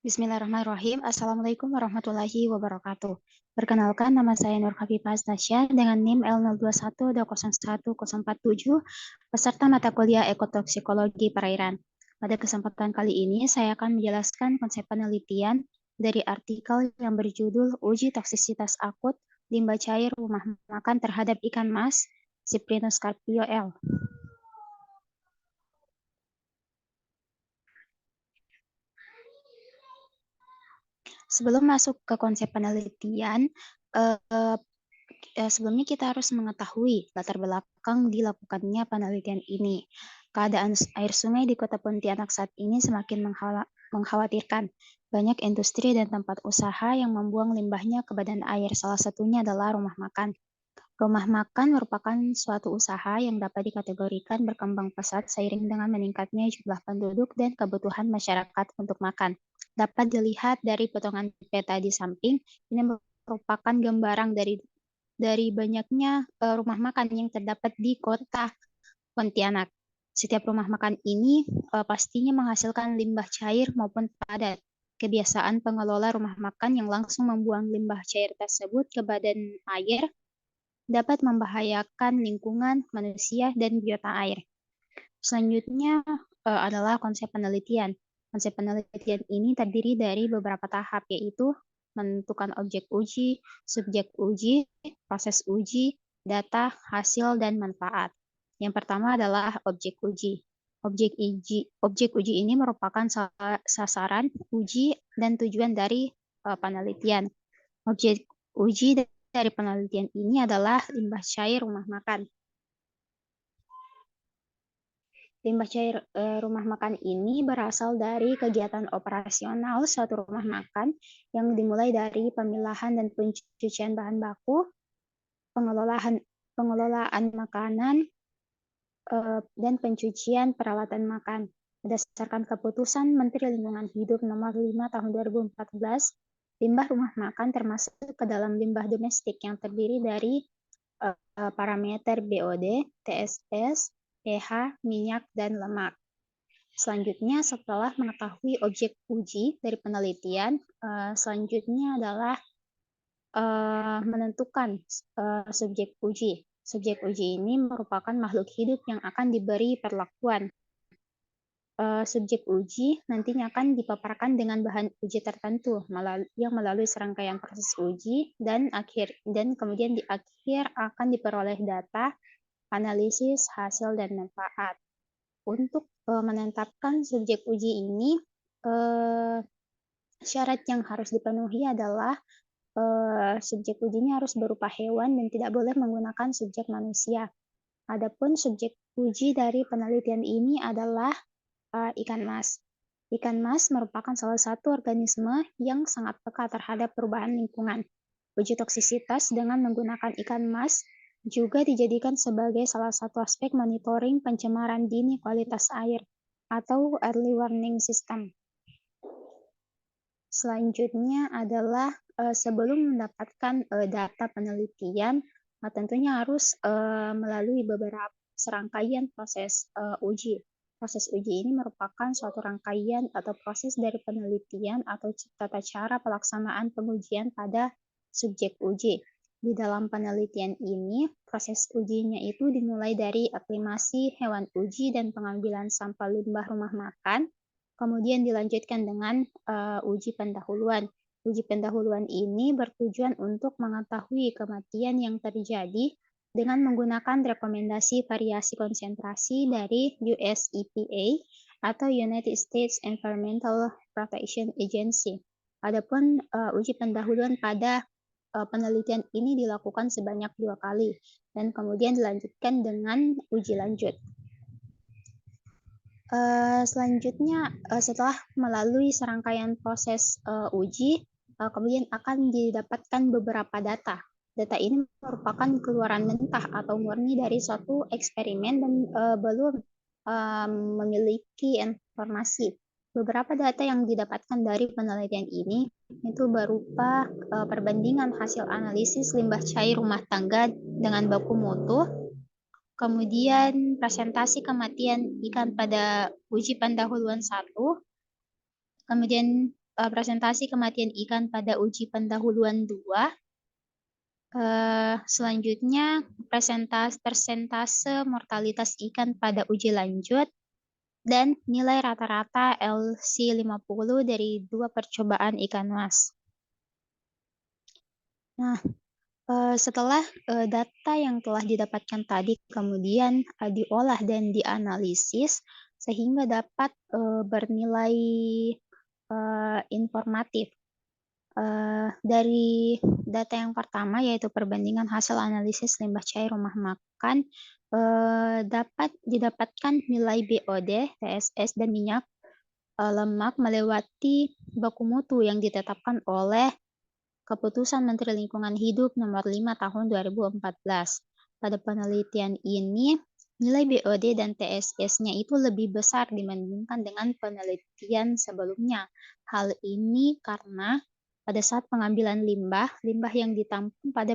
Bismillahirrahmanirrahim. Assalamualaikum warahmatullahi wabarakatuh. Perkenalkan, nama saya Nur Khafifah Astasya dengan NIM L0212011047, peserta mata kuliah Ekotoksikologi Perairan. Pada kesempatan kali ini, saya akan menjelaskan konsep penelitian dari artikel yang berjudul Uji Toksisitas Akut Limbah Cair Rumah Makan Terhadap Ikan Mas, Cyprinus carpio L. Sebelum masuk ke konsep penelitian, sebelumnya kita harus mengetahui latar belakang dilakukannya penelitian ini. Keadaan air sungai di Kota Pontianak saat ini semakin mengkhawatirkan. Banyak industri dan tempat usaha yang membuang limbahnya ke badan air. Salah satunya adalah rumah makan. Rumah makan merupakan suatu usaha yang dapat dikategorikan berkembang pesat seiring dengan meningkatnya jumlah penduduk dan kebutuhan masyarakat untuk makan. Dapat dilihat dari potongan peta di samping, ini merupakan gambaran dari banyaknya rumah makan yang terdapat di Kota Pontianak. Setiap rumah makan ini pastinya menghasilkan limbah cair maupun padat. Kebiasaan pengelola rumah makan yang langsung membuang limbah cair tersebut ke badan air dapat membahayakan lingkungan, manusia, dan biota air. Selanjutnya adalah konsep penelitian. Konsep penelitian ini terdiri dari beberapa tahap, yaitu menentukan objek uji, subjek uji, proses uji, data, hasil, dan manfaat. Yang pertama adalah objek uji. Objek uji ini merupakan sasaran uji dan tujuan dari penelitian. Objek uji dari penelitian ini adalah limbah cair rumah makan. Limbah cair rumah makan ini berasal dari kegiatan operasional suatu rumah makan yang dimulai dari pemilahan dan pencucian bahan baku, pengelolaan makanan, dan pencucian peralatan makan. Berdasarkan keputusan Menteri Lingkungan Hidup Nomor 5 Tahun 2014, limbah rumah makan termasuk ke dalam limbah domestik yang terdiri dari parameter BOD, TSS, pH, minyak, dan lemak. Selanjutnya, setelah mengetahui objek uji dari penelitian, selanjutnya adalah menentukan subjek uji. Subjek uji ini merupakan makhluk hidup yang akan diberi perlakuan. Subjek uji nantinya akan dipaparkan dengan bahan uji tertentu yang melalui serangkaian proses uji dan kemudian di akhir akan diperoleh data, analisis, hasil, dan manfaat. Untuk menetapkan subjek uji ini, syarat yang harus dipenuhi adalah subjek ujinya harus berupa hewan dan tidak boleh menggunakan subjek manusia. Adapun subjek uji dari penelitian ini adalah ikan mas. Ikan mas merupakan salah satu organisme yang sangat peka terhadap perubahan lingkungan. Uji toksisitas dengan menggunakan ikan mas juga dijadikan sebagai salah satu aspek monitoring pencemaran dini kualitas air atau early warning system. Selanjutnya adalah sebelum mendapatkan data penelitian, tentunya harus melalui beberapa serangkaian proses uji. Proses uji ini merupakan suatu rangkaian atau proses dari penelitian atau tata cara pelaksanaan pengujian pada subjek uji. Di dalam penelitian ini, proses ujinya itu dimulai dari aklimasi hewan uji dan pengambilan sampel limbah rumah makan, kemudian dilanjutkan dengan uji pendahuluan. Uji pendahuluan ini bertujuan untuk mengetahui kematian yang terjadi dengan menggunakan rekomendasi variasi konsentrasi dari US EPA atau United States Environmental Protection Agency. Adapun uji pendahuluan pada penelitian ini dilakukan sebanyak 2 kali dan kemudian dilanjutkan dengan uji lanjut. Selanjutnya, setelah melalui serangkaian proses uji, kemudian akan didapatkan beberapa data. Data ini merupakan keluaran mentah atau murni dari suatu eksperimen dan belum memiliki informasi. Beberapa data yang didapatkan dari penelitian ini itu berupa perbandingan hasil analisis limbah cair rumah tangga dengan baku mutu, kemudian presentasi kematian ikan pada uji pendahuluan 1, kemudian presentasi kematian ikan pada uji pendahuluan 2. Selanjutnya persentase mortalitas ikan pada uji lanjut dan nilai rata-rata LC50 dari 2 percobaan ikan mas. Nah, setelah data yang telah didapatkan tadi kemudian diolah dan dianalisis sehingga dapat bernilai informatif. Dari data yang pertama yaitu perbandingan hasil analisis limbah cair rumah makan dapat didapatkan nilai BOD, TSS, dan minyak lemak melewati baku mutu yang ditetapkan oleh Keputusan Menteri Lingkungan Hidup Nomor 5 Tahun 2014. Pada penelitian ini, nilai BOD dan TSS-nya itu lebih besar dibandingkan dengan penelitian sebelumnya. Hal ini karena pada saat pengambilan limbah yang ditampung pada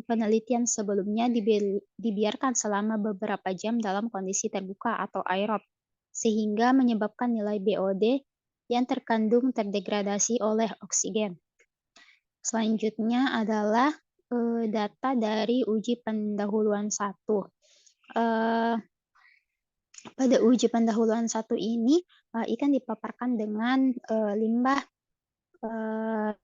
penelitian sebelumnya dibiarkan selama beberapa jam dalam kondisi terbuka atau aerob, sehingga menyebabkan nilai BOD yang terkandung terdegradasi oleh oksigen. Selanjutnya adalah data dari uji pendahuluan 1. Pada uji pendahuluan 1 ini, ikan dipaparkan dengan limbah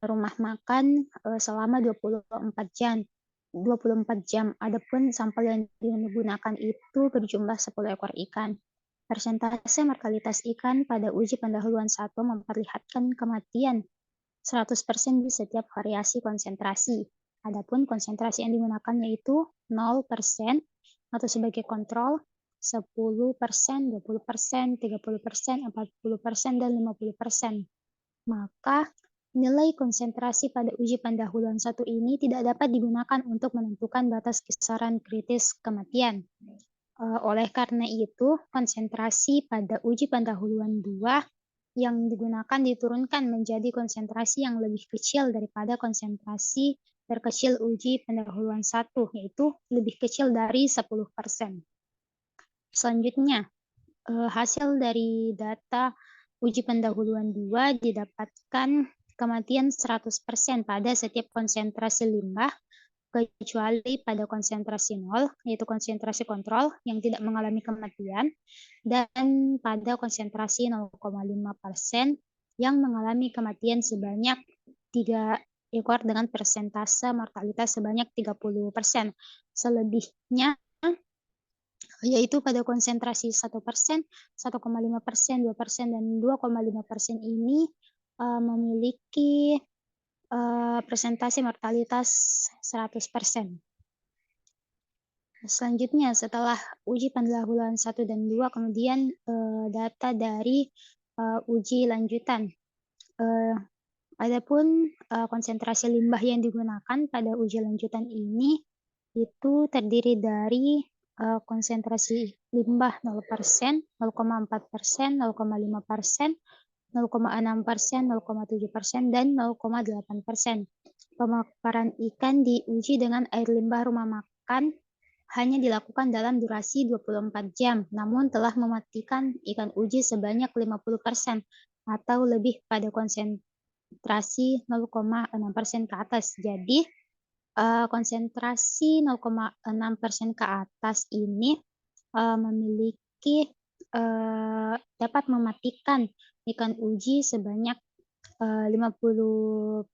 rumah makan selama 24 jam. 24 jam. Adapun sampel yang digunakan itu berjumlah 10 ekor ikan. Persentase mortalitas ikan pada uji pendahuluan 1 memperlihatkan kematian 100% di setiap variasi konsentrasi. Adapun konsentrasi yang digunakan yaitu 0% atau sebagai kontrol, 10%, 20%, 30%, 40%, dan 50%. Maka nilai konsentrasi pada uji pendahuluan 1 ini tidak dapat digunakan untuk menentukan batas kisaran kritis kematian. Oleh karena itu, konsentrasi pada uji pendahuluan 2 yang digunakan diturunkan menjadi konsentrasi yang lebih kecil daripada konsentrasi terkecil uji pendahuluan 1, yaitu lebih kecil dari 10%. Selanjutnya, hasil dari data uji pendahuluan 2 didapatkan kematian 100% pada setiap konsentrasi limbah, kecuali pada konsentrasi 0, yaitu konsentrasi kontrol yang tidak mengalami kematian, dan pada konsentrasi 0,5% yang mengalami kematian sebanyak 3 ekor dengan persentase mortalitas sebanyak 30%. Selebihnya yaitu pada konsentrasi 1%, 1,5%, 2%, dan 2,5% ini memiliki presentasi mortalitas 100%. Selanjutnya, setelah uji pendahuluan 1 dan 2, kemudian data dari uji lanjutan. Adapun konsentrasi limbah yang digunakan pada uji lanjutan ini itu terdiri dari konsentrasi limbah 0%, 0,4%, 0,5%, 0,6%, 0,7%, dan 0,8%. Pemaparan ikan diuji dengan air limbah rumah makan hanya dilakukan dalam durasi 24 jam, namun telah mematikan ikan uji sebanyak 50% atau lebih pada konsentrasi 0,6% ke atas. Jadi, konsentrasi 0,6% ke atas ini memiliki dapat mematikan ikan uji sebanyak 50%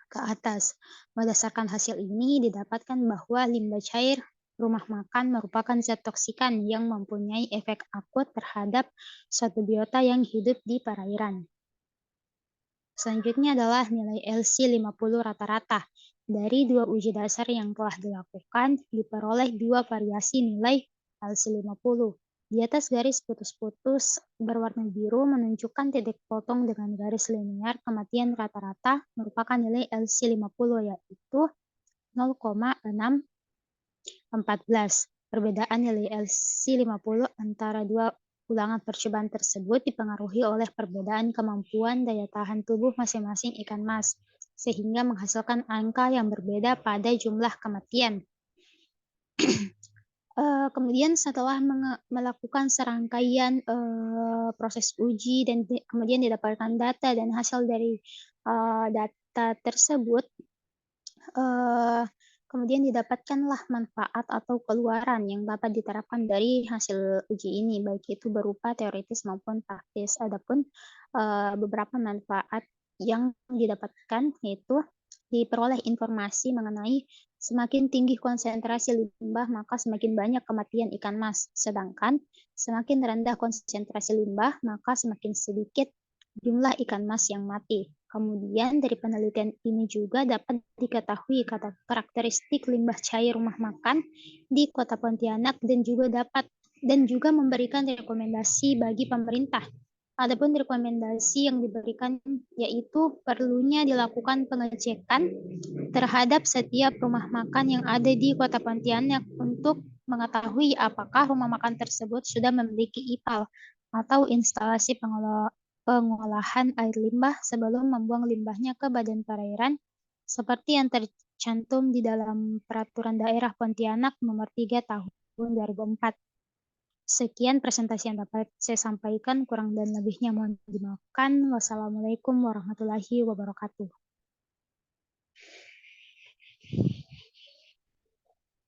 ke atas. Berdasarkan hasil ini didapatkan bahwa limbah cair rumah makan merupakan zat toksikan yang mempunyai efek akut terhadap suatu biota yang hidup di perairan. Selanjutnya adalah nilai LC50 rata-rata. Dari 2 uji dasar yang telah dilakukan, diperoleh 2 variasi nilai LC50. Di atas garis putus-putus berwarna biru menunjukkan titik potong dengan garis linear kematian rata-rata merupakan nilai LC50 yaitu 0,614. Perbedaan nilai LC50 antara 2 ulangan percobaan tersebut dipengaruhi oleh perbedaan kemampuan daya tahan tubuh masing-masing ikan mas, sehingga menghasilkan angka yang berbeda pada jumlah kematian. Kemudian setelah melakukan serangkaian, proses uji dan kemudian didapatkan data dan hasil dari, data tersebut, eee, kemudian didapatkanlah manfaat atau keluaran yang dapat diterapkan dari hasil uji ini, baik itu berupa teoritis maupun praktis. Adapun, beberapa manfaat yang didapatkan yaitu diperoleh informasi mengenai semakin tinggi konsentrasi limbah, maka semakin banyak kematian ikan mas. Sedangkan semakin rendah konsentrasi limbah, maka semakin sedikit jumlah ikan mas yang mati. Kemudian dari penelitian ini juga dapat diketahui karakteristik limbah cair rumah makan di Kota Pontianak dan juga memberikan rekomendasi bagi pemerintah. Adapun rekomendasi yang diberikan yaitu perlunya dilakukan pengecekan terhadap setiap rumah makan yang ada di Kota Pontianak untuk mengetahui apakah rumah makan tersebut sudah memiliki IPAL atau instalasi pengolahan air limbah sebelum membuang limbahnya ke badan perairan seperti yang tercantum di dalam Peraturan Daerah Pontianak Nomor 3 Tahun 2004. Sekian presentasi yang dapat saya sampaikan, kurang dan lebihnya mohon dimaafkan. Wassalamualaikum warahmatullahi wabarakatuh.